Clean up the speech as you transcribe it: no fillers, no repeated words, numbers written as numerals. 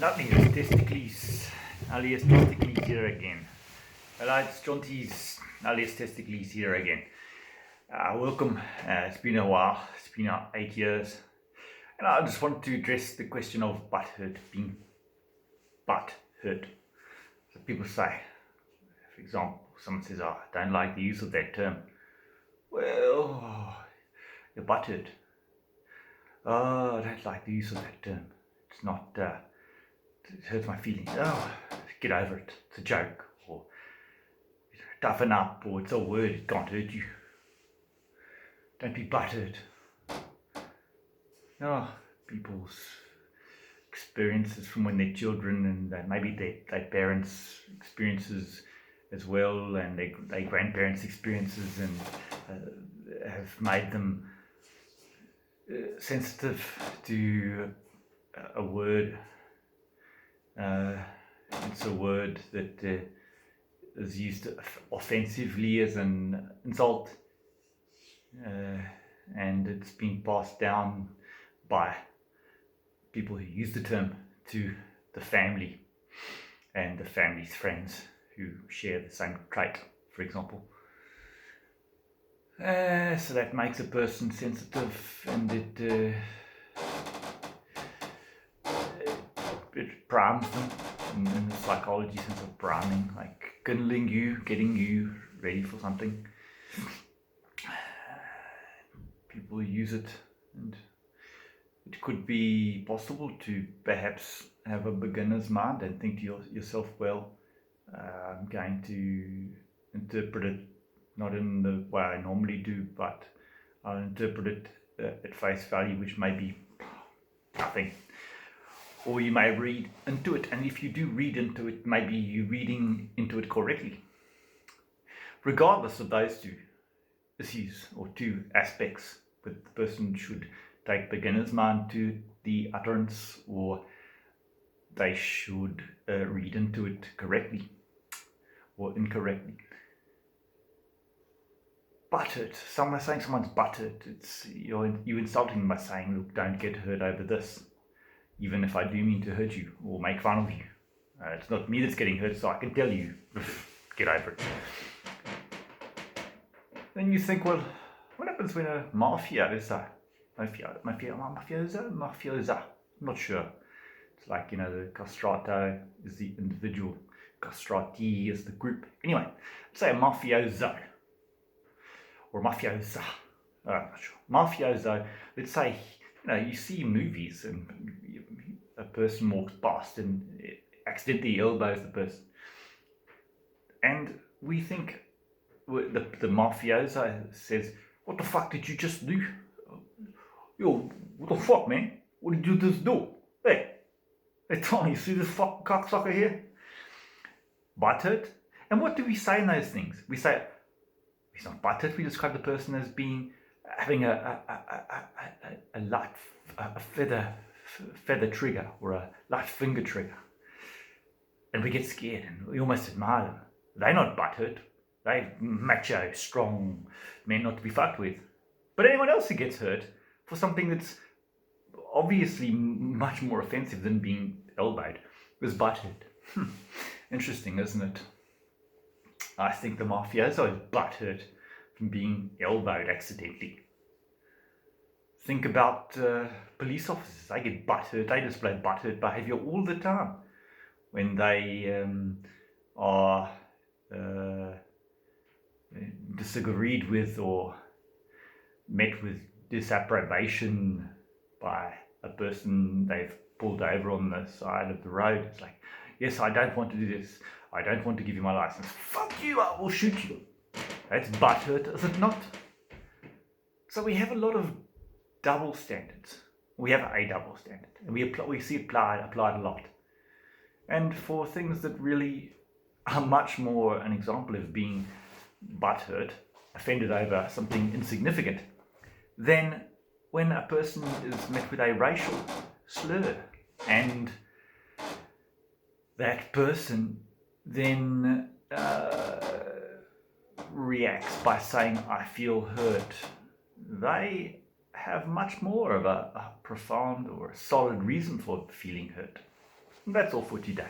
Alias Testicles, alias Testicles here again. Hello, it's Jonty's alias Testicles here again. Welcome. It's been a while. It's been 8 years. And I just want to address the question of butthurt, being butthurt. So people say, for example, someone says, I don't like the use of that term. Well, you're butthurt. Oh, I don't like the use of that term. It's not... it hurts my feelings. Oh, get over it. It's a joke. Or toughen up. Or it's a word. It can't hurt you. Don't be buttered. Oh, people's experiences from when they're children, and maybe their parents' experiences as well, and their grandparents' experiences, and have made them sensitive to a word. It's a word that is used offensively as an insult, and it's been passed down by people who use the term to the family and the family's friends who share the same trait, for example. So that makes a person sensitive, and it primes them in the psychology sense of priming, like kindling you, getting you ready for something. People use it, and it could be possible to perhaps have a beginner's mind and think to yourself, well, I'm going to interpret it not in the way I normally do, but I'll interpret it at face value, which may be nothing. Or you may read into it, and if you do read into it, maybe you're reading into it correctly. Regardless of those two issues or two aspects, but the person should take beginner's mind to the utterance, or they should read into it correctly or incorrectly. Buttered. Someone saying someone's buttered. It's you're insulting them by saying, look, don't get hurt over this, even if I do mean to hurt you or make fun of you. It's not me that's getting hurt, so I can tell you, get over it. Then you think, well, what happens when a mafiosa, I'm not sure. It's like, the castrato is the individual, castrati is the group. Anyway, say a mafioso or mafiosa, I'm not sure. Mafioso, let's say, you see movies and a person walks past and accidentally elbows the person. And we think, the mafioso says, what the fuck did you just do? Yo, what the fuck, man? What did you just do? Hey, Tom, you see this fucking cocksucker here? Buttered? And what do we say in those things? We say, he's not buttered, we describe the person as having a light feather trigger, or a light finger trigger. And we get scared and we almost admire them. They're not buttered. They're macho, strong men not to be fucked with. But anyone else who gets hurt for something that's obviously much more offensive than being elbowed is buttered. Interesting, isn't it? I think the mafioso is buttered from being elbowed accidentally. Think about police officers. They get buttered. They display buttered behavior all the time when they are disagreed with or met with disapprobation by a person they've pulled over on the side of the road. It's like, yes, I don't want to do this. I don't want to give you my license. Fuck you, I will shoot you. That's butthurt, is it not? So we have a lot of double standards. We have a double standard, and we see it applied a lot. And for things that really are much more an example of being butthurt, offended over something insignificant, than when a person is met with a racial slur, and that person then reacts by saying, I feel hurt. They have much more of a profound or a solid reason for feeling hurt. And that's all for today.